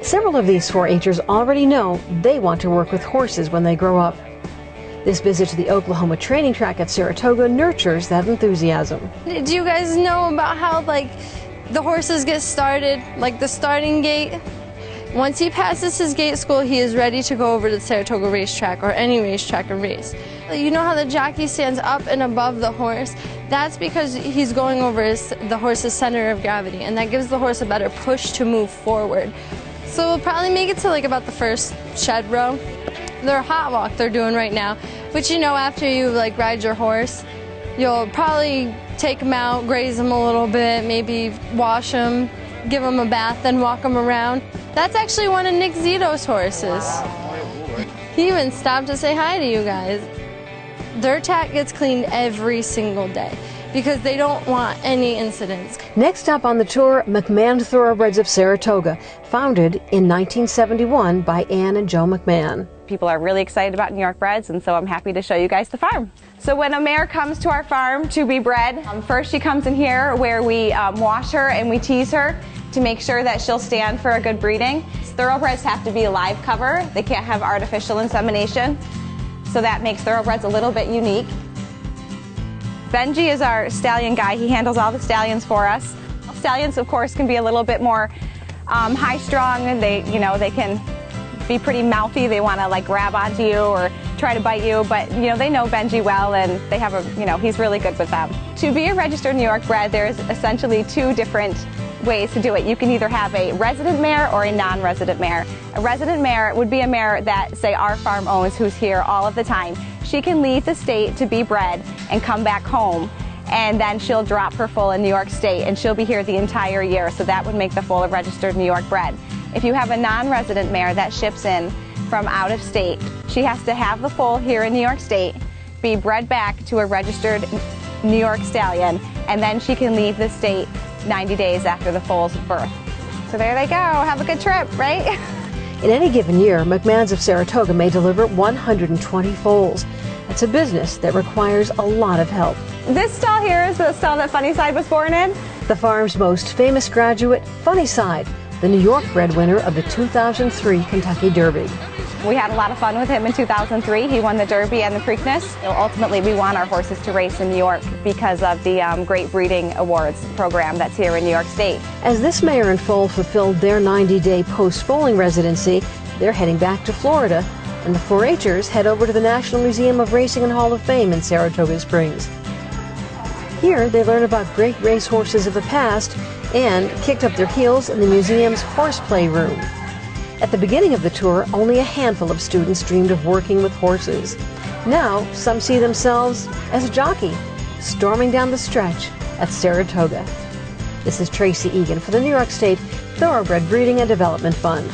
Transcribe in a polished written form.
Several of these 4-H'ers already know they want to work with horses when they grow up. This visit to the Oklahoma training track at Saratoga nurtures that enthusiasm. Do you guys know about how the horses get started, like the starting gate? Once he passes his gate school, he is ready to go over to the Saratoga racetrack or any racetrack and race. You know how the jockey stands up and above the horse? That's because he's going over the horse's center of gravity, and that gives the horse a better push to move forward. So we'll probably make it to about the first shed row. They're hot walk they're doing right now, but after you ride your horse, you'll probably take them out, graze them a little bit, maybe wash them, give them a bath, then walk them around. That's actually one of Nick Zito's horses. He even stopped to say hi to you guys. Their tack gets cleaned every single day because they don't want any incidents. Next up on the tour, McMahon Thoroughbreds of Saratoga, founded in 1971 by Ann and Joe McMahon. People are really excited about NYBreds, and so I'm happy to show you guys the farm. So when a mare comes to our farm to be bred, first she comes in here where we wash her and we tease her to make sure that she'll stand for a good breeding. Thoroughbreds have to be a live cover. They can't have artificial insemination. So that makes Thoroughbreds a little bit unique. Benji is our stallion guy. He handles all the stallions for us. Stallions, of course, can be a little bit more high-strung, and they can be pretty mouthy. They want to grab onto you or try to bite you, but they know Benji well, and they have he's really good with them. To be a registered NYBred, there's essentially 2 different ways to do it. You can either have a resident mare or a non-resident mare. A resident mare would be a mare that, say, our farm owns, who's here all of the time. She can leave the state to be bred and come back home, and then she'll drop her foal in New York State, and she'll be here the entire year, so that would make the foal a registered NYBred. If you have a non-resident mare that ships in from out of state, she has to have the foal here in New York State, be bred back to a registered New York stallion, and then she can leave the state 90 days after the foal's birth. So there they go. Have a good trip, right? In any given year, McMahon's of Saratoga may deliver 120 foals. That's a business that requires a lot of help. This stall here is the stall that Funnyside was born in. The farm's most famous graduate, Funnyside, the NYBred winner of the 2003 Kentucky Derby. We had a lot of fun with him in 2003. He won the Derby and the Preakness. Ultimately, we want our horses to race in New York because of the Great Breeding Awards program that's here in New York State. As this mare and foal fulfilled their 90-day post-foaling residency, they're heading back to Florida, and the 4-H'ers head over to the National Museum of Racing and Hall of Fame in Saratoga Springs. Here, they learn about great race horses of the past and kicked up their heels in the museum's horseplay room. At the beginning of the tour, only a handful of students dreamed of working with horses. Now, some see themselves as a jockey, storming down the stretch at Saratoga. This is Tracy Egan for the New York State Thoroughbred Breeding and Development Fund.